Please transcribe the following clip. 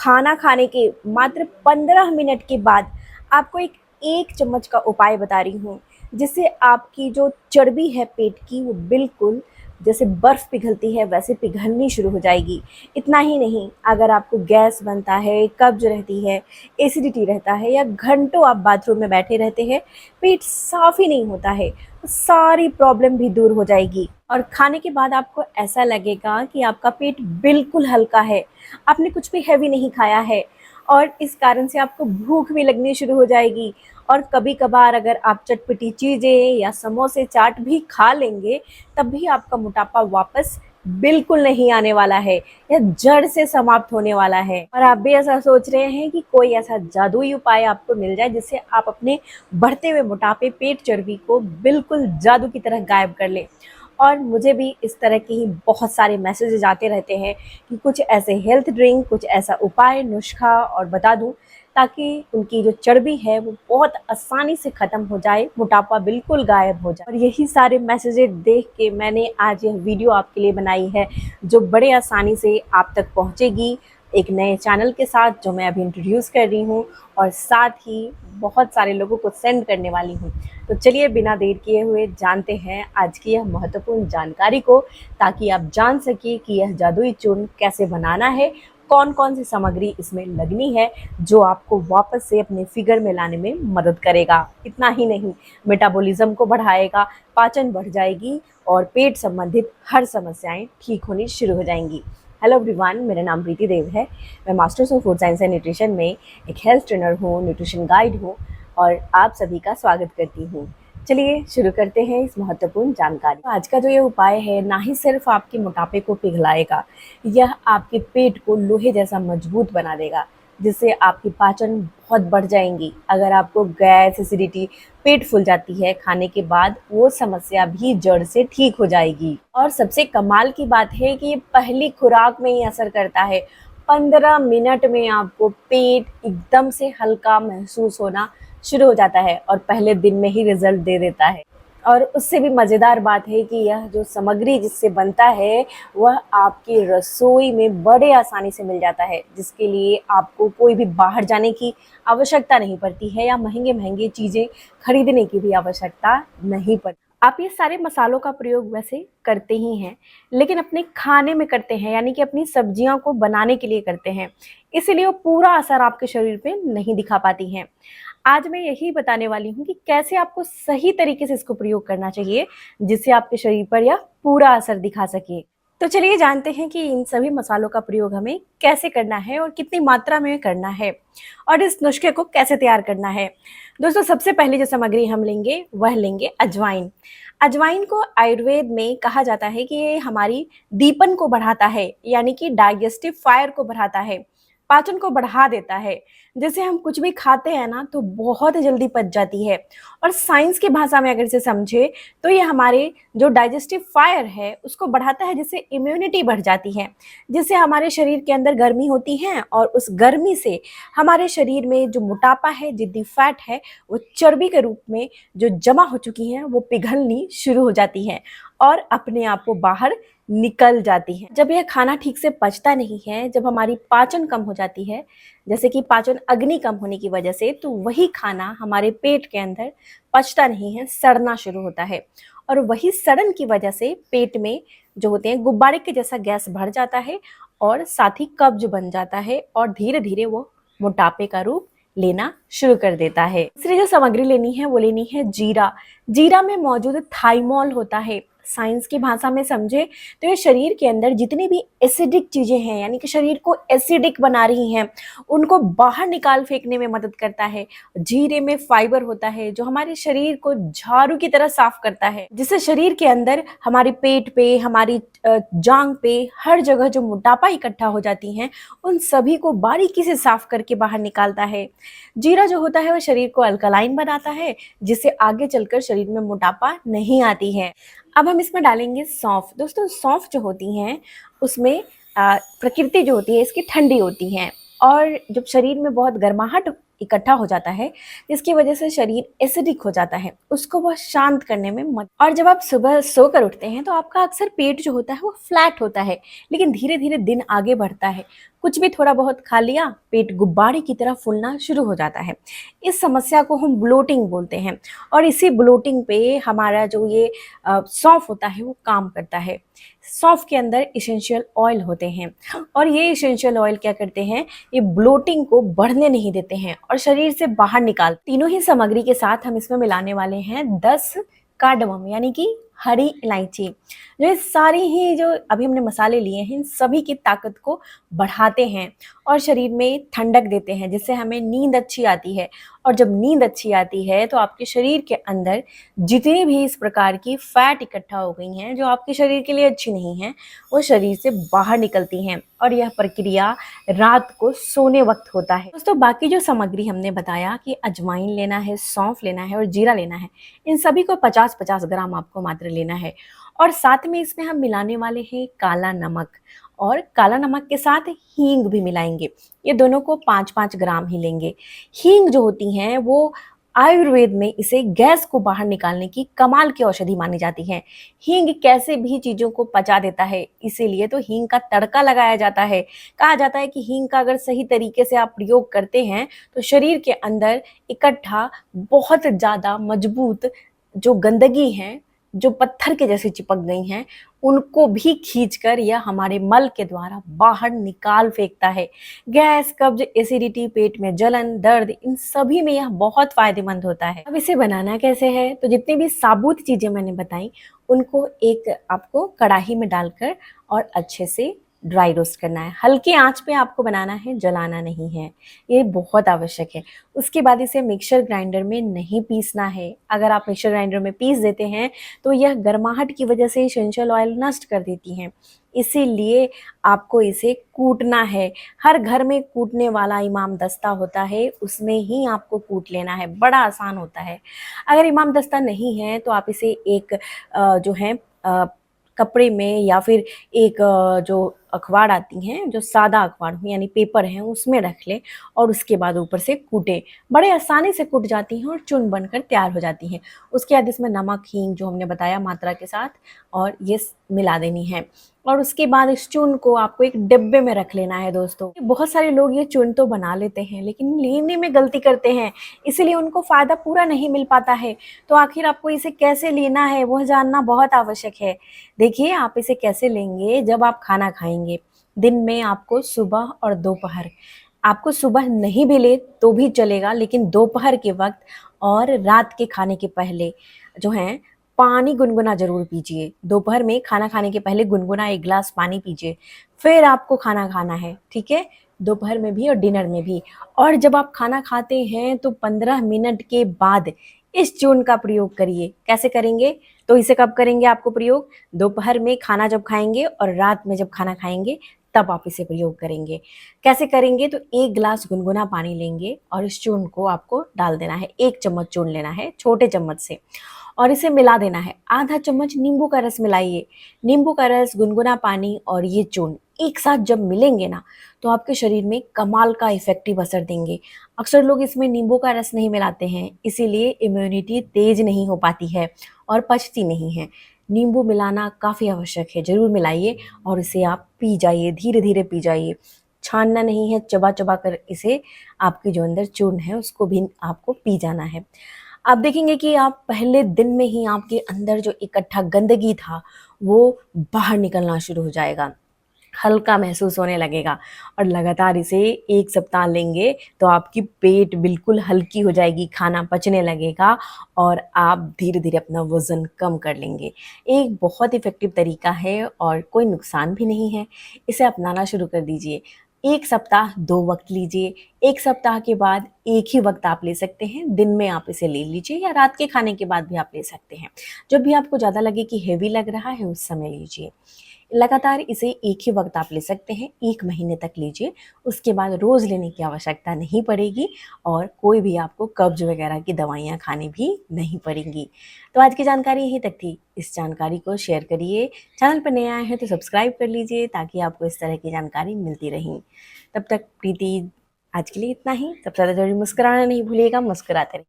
खाना खाने के मात्र 15 मिनट के बाद आपको एक 1 चम्मच का उपाय बता रही हूँ, जिससे आपकी जो चर्बी है पेट की वो बिल्कुल जैसे बर्फ़ पिघलती है वैसे पिघलनी शुरू हो जाएगी। इतना ही नहीं, अगर आपको गैस बनता है, कब्ज़ रहती है, एसिडिटी रहता है या घंटों आप बाथरूम में बैठे रहते हैं, पेट साफ़ ही नहीं होता है, तो सारी प्रॉब्लम भी दूर हो जाएगी। और खाने के बाद आपको ऐसा लगेगा कि आपका पेट बिल्कुल हल्का है, आपने कुछ भी हैवी नहीं खाया है और इस कारण से आपको भूख भी लगनी शुरू हो जाएगी। और कभी-कभार अगर आप चटपटी चीज़ें या समोसे, चाट भी खा लेंगे, तब भी आपका मोटापा वापस बिल्कुल नहीं आने वाला है या जड़ से समाप्त होने वाला है। और आप भी ऐसा सोच रहे हैं कि कोई ऐसा जादुई उपाय आपको मिल जाए जिससे आप अपने बढ़ते हुए मोटापे, पेट चर्बी को बिल्कुल जादू की तरह गायब कर लें। और मुझे भी इस तरह के ही बहुत सारे मैसेजेस आते रहते हैं कि कुछ ऐसे हेल्थ ड्रिंक, कुछ ऐसा उपाय, नुस्खा और बता दूं ताकि उनकी जो चर्बी है वो बहुत आसानी से ख़त्म हो जाए, मोटापा बिल्कुल गायब हो जाए। और यही सारे मैसेजेस देख के मैंने आज यह वीडियो आपके लिए बनाई है, जो बड़े आसानी से आप तक पहुंचेगी एक नए चैनल के साथ जो मैं अभी इंट्रोड्यूस कर रही हूँ और साथ ही बहुत सारे लोगों को सेंड करने वाली हूँ। तो चलिए बिना देर किए हुए जानते हैं आज की यह महत्वपूर्ण जानकारी को, ताकि आप जान सकिए कि यह जादुई चूर्ण कैसे बनाना है, कौन कौन सी सामग्री इसमें लगनी है जो आपको वापस से अपने फिगर में लाने में मदद करेगा। इतना ही नहीं, मेटाबॉलिज्म को बढ़ाएगा, पाचन बढ़ जाएगी और पेट संबंधित हर समस्याएं ठीक होनी शुरू हो जाएंगी। हेलो एवरीवन, मेरा नाम प्रीति देव है। मैं masters of food science and nutrition में एक हेल्थ ट्रेनर हूँ, न्यूट्रिशन गाइड हूँ और आप सभी का स्वागत करती हूँ। चलिए शुरू करते हैं इस महत्वपूर्ण जानकारी। आज का जो ये उपाय है ना ही सिर्फ आपके मोटापे को पिघलाएगा, यह आपके पेट को लोहे जैसा मजबूत बना देगा, जिससे आपकी पाचन बहुत बढ़ जाएंगी। अगर आपको गैस, एसिडिटी, पेट फूल जाती है खाने के बाद, वो समस्या भी जड़ से ठीक हो जाएगी। और सबसे कमाल की बात है कि ये पहली खुराक में ही असर करता है। 15 मिनट में आपको पेट एकदम से हल्का महसूस होना शुरू हो जाता है और पहले दिन में ही रिजल्ट दे देता है। और उससे भी मज़ेदार बात है कि यह जो सामग्री जिससे बनता है वह आपकी रसोई में बड़े आसानी से मिल जाता है, जिसके लिए आपको कोई भी बाहर जाने की आवश्यकता नहीं पड़ती है या महंगे महंगे चीज़ें खरीदने की भी आवश्यकता नहीं पड़ती। आप ये सारे मसालों का प्रयोग वैसे करते ही हैं, लेकिन अपने खाने में करते हैं, यानी कि अपनी सब्जियां को बनाने के लिए करते हैं, इसलिए वो पूरा असर आपके शरीर पे नहीं दिखा पाती हैं। आज मैं यही बताने वाली हूँ कि कैसे आपको सही तरीके से इसको प्रयोग करना चाहिए, जिससे आपके शरीर पर यह पूरा असर दिखा सके। तो चलिए जानते हैं कि इन सभी मसालों का प्रयोग हमें कैसे करना है और कितनी मात्रा में करना है और इस नुस्खे को कैसे तैयार करना है। दोस्तों, सबसे पहले जो सामग्री हम लेंगे वह लेंगे अजवाइन। अजवाइन को आयुर्वेद में कहा जाता है कि ये हमारी दीपन को बढ़ाता है, यानी कि डाइजेस्टिव फायर को बढ़ाता है, पाचन को बढ़ा देता है। जैसे हम कुछ भी खाते हैं ना तो बहुत जल्दी पच जाती है। और साइंस की भाषा में अगर इसे समझे तो ये हमारे जो डाइजेस्टिव फायर है उसको बढ़ाता है, जिससे इम्यूनिटी बढ़ जाती है, जिससे हमारे शरीर के अंदर गर्मी होती है और उस गर्मी से हमारे शरीर में जो मोटापा है, जिद्दी फैट है, वो चर्बी के रूप में जो जमा हो चुकी हैं वो पिघलनी शुरू हो जाती है और अपने आप को बाहर निकल जाती है। जब यह खाना ठीक से पचता नहीं है, जब हमारी पाचन कम हो जाती है, जैसे कि पाचन अग्नि कम होने की वजह से, तो वही खाना हमारे पेट के अंदर पचता नहीं है, सड़ना शुरू होता है और वही सड़न की वजह से पेट में जो होते हैं गुब्बारे के जैसा गैस भर जाता है और साथ ही कब्ज बन जाता है और धीरे धीरे वो मोटापे का रूप लेना शुरू कर देता है। दूसरी जो सामग्री लेनी है वो लेनी है जीरा। जीरा में मौजूद थाइमोल होता है। साइंस की भाषा में समझे तो ये शरीर के अंदर जितनी भी एसिडिक चीजें हैं, यानी कि शरीर को एसिडिक बना रही हैं, उनको बाहर निकाल फेंकने में मदद करता है। जीरे में फाइबर होता है जो हमारे शरीर को झाड़ू की तरह साफ करता है, जिससे शरीर के अंदर हमारे पेट पे, हमारी जांग पे, हर जगह जो मोटापा इकट्ठा हो जाती हैं उन सभी को बारीकी से साफ करके बाहर निकालता है। जीरा जो होता है वह शरीर को अल्कलाइन बनाता है, जिससे आगे चलकर शरीर में मोटापा नहीं आती है। अब हम इसमें डालेंगे सौंफ। दोस्तों, सौंफ जो होती हैं उसमें प्रकृति जो होती है इसकी ठंडी होती है और जब शरीर में बहुत गर्माहट इकट्ठा हो जाता है, जिसकी वजह से शरीर एसिडिक हो जाता है, उसको वह शांत करने में मदद। और जब आप सुबह सोकर उठते हैं तो आपका अक्सर पेट जो होता है वो फ्लैट होता है, लेकिन धीरे धीरे दिन आगे बढ़ता है कुछ भी थोड़ा बहुत खा लिया, पेट गुब्बारे की तरह फूलना शुरू हो जाता है। इस समस्या को हम ब्लोटिंग बोलते हैं और इसी ब्लोटिंग पे हमारा जो ये सौंफ होता है वो काम करता है। सौंफ के अंदर इसेंशियल ऑयल होते हैं और ये इसेंशियल ऑयल क्या करते हैं, ये ब्लोटिंग को बढ़ने नहीं देते हैं और शरीर से बाहर निकाल। तीनों ही सामग्री के साथ हम इसमें मिलाने वाले हैं 10 कार्डमम यानी कि हरी इलायची। जो ये सारी ही जो अभी हमने मसाले लिए हैं, इन सभी की ताकत को बढ़ाते हैं और शरीर में ठंडक देते हैं, जिससे हमें नींद अच्छी आती है। और जब नींद अच्छी आती है तो आपके शरीर के अंदर जितनी भी इस प्रकार की फैट इकट्ठा हो गई हैं जो आपके शरीर के लिए अच्छी नहीं हैं, वो शरीर से बाहर निकलती हैं और यह प्रक्रिया रात को सोने वक्त होता है। दोस्तों, बाकी जो सामग्री हमने बताया कि अजवाइन लेना है, सौंफ लेना है और जीरा लेना है, इन सभी को 50-50 ग्राम आपको मात्र लेना है। और साथ में इसमें हम मिलाने वाले हैं काला नमक और काला नमक के साथ हींग भी मिलाएंगे। ये दोनों को 5-5 ग्राम ही लेंगे। हींग जो होती हैं वो आयुर्वेद में इसे गैस को बाहर निकालने की कमाल की औषधि मानी जाती है। हींग कैसे भी चीज़ों को पचा देता है, इसीलिए तो हींग का तड़का लगाया जाता है। कहा जाता है कि हींग का अगर सही तरीके से आप प्रयोग करते हैं तो शरीर के अंदर इकट्ठा बहुत ज़्यादा मजबूत जो गंदगी है, जो पत्थर के जैसे चिपक गई हैं, उनको भी खींचकर यह हमारे मल के द्वारा बाहर निकाल फेंकता है। गैस, कब्ज, एसिडिटी, पेट में जलन, दर्द, इन सभी में यह बहुत फायदेमंद होता है। अब इसे बनाना कैसे है, तो जितनी भी साबुत चीजें मैंने बताई उनको एक आपको कढ़ाई में डालकर और अच्छे से ड्राई रोस्ट करना है। हल्की आंच पे आपको बनाना है, जलाना नहीं है, ये बहुत आवश्यक है। उसके बाद इसे मिक्सर ग्राइंडर में नहीं पीसना है। अगर आप मिक्सर ग्राइंडर में पीस देते हैं तो यह गर्माहट की वजह से एसेंशियल ऑयल नष्ट कर देती हैं। इसीलिए आपको इसे कूटना है। हर घर में कूटने वाला इमाम दस्ता होता है, उसमें ही आपको कूट लेना है, बड़ा आसान होता है। अगर इमाम दस्ता नहीं है तो आप इसे एक जो है कपड़े में या फिर एक जो अखबार आती हैं, जो सादा अखबार हो यानी पेपर है, उसमें रख लें और उसके बाद ऊपर से कूटें। बड़े आसानी से कूट जाती हैं और चूर्ण बनकर तैयार हो जाती हैं। उसके बाद इसमें नमक, हींग जो हमने बताया मात्रा के साथ, और ये मिला देनी है। और उसके बाद इस चूर्ण को आपको एक डिब्बे में रख लेना है। दोस्तों, बहुत सारे लोग ये चूर्ण तो बना लेते हैं लेकिन लेने में गलती करते हैं, इसीलिए उनको फ़ायदा पूरा नहीं मिल पाता है। तो आखिर आपको इसे कैसे लेना है वह जानना बहुत आवश्यक है। देखिए, आप इसे कैसे लेंगे, जब आप खाना खाएंगे दिन में आपको सुबह और दोपहर, आपको सुबह नहीं भी ले तो भी चलेगा, लेकिन दोपहर के वक्त और रात के खाने के पहले जो है पानी गुनगुना जरूर पीजिए। दोपहर में खाना खाने के पहले गुनगुना 1 गिलास पानी पीजिए, फिर आपको खाना खाना है, ठीक है, दोपहर में भी और डिनर में भी। और जब आप खाना खाते हैं तो 15 मिनट के बाद इस चूर्ण का प्रयोग करिए। कैसे करेंगे, तो इसे कब करेंगे आपको प्रयोग, दोपहर में खाना जब खाएंगे और रात में जब खाना खाएंगे तब आप इसे प्रयोग करेंगे। कैसे करेंगे, तो 1 गिलास गुनगुना पानी लेंगे और इस चूर्ण को आपको डाल देना है। 1 चम्मच चूर्ण लेना है छोटे चम्मच से और इसे मिला देना है। आधा चम्मच नींबू का रस मिलाइए। नींबू का रस, गुनगुना पानी और ये चूर्ण एक साथ जब मिलेंगे ना तो आपके शरीर में कमाल का इफेक्टिव असर देंगे। अक्सर लोग इसमें नींबू का रस नहीं मिलाते हैं, इसीलिए इम्यूनिटी तेज नहीं हो पाती है और पचती नहीं है। नींबू मिलाना काफ़ी आवश्यक है, ज़रूर मिलाइए और इसे आप पी जाइए, धीरे धीरे पी जाइए। छानना नहीं है, चबा चबा कर इसे आपकी जो अंदर चूर्ण है उसको भी आपको पी जाना है। आप देखेंगे कि आप पहले दिन में ही आपके अंदर जो इकट्ठा गंदगी था वो बाहर निकलना शुरू हो जाएगा, हल्का महसूस होने लगेगा। और लगातार इसे 1 सप्ताह लेंगे तो आपकी पेट बिल्कुल हल्की हो जाएगी, खाना पचने लगेगा और आप धीरे धीरे अपना वज़न कम कर लेंगे। एक बहुत इफ़ेक्टिव तरीका है और कोई नुकसान भी नहीं है, इसे अपनाना शुरू कर दीजिए। 1 सप्ताह 2 वक्त लीजिए, 1 सप्ताह के बाद 1 ही वक्त आप ले सकते हैं। दिन में आप इसे ले लीजिए या रात के खाने के बाद भी आप ले सकते हैं। जब भी आपको ज़्यादा लगे कि हेवी लग रहा है उस समय लीजिए। लगातार इसे 1 ही वक्त आप ले सकते हैं, 1 महीने तक लीजिए। उसके बाद रोज़ लेने की आवश्यकता नहीं पड़ेगी और कोई भी आपको कब्ज़ वगैरह की दवाइयाँ खानी भी नहीं पड़ेंगी। तो आज की जानकारी यहीं तक थी। इस जानकारी को शेयर करिए। चैनल पर नए आए हैं तो सब्सक्राइब कर लीजिए ताकि आपको इस तरह की जानकारी मिलती रहे। तब तक प्रीति, आज के लिए इतना ही। सबसे ज़्यादा ज़रूरी मुस्कुराना नहीं भूलिएगा, मुस्कुराते रहिए।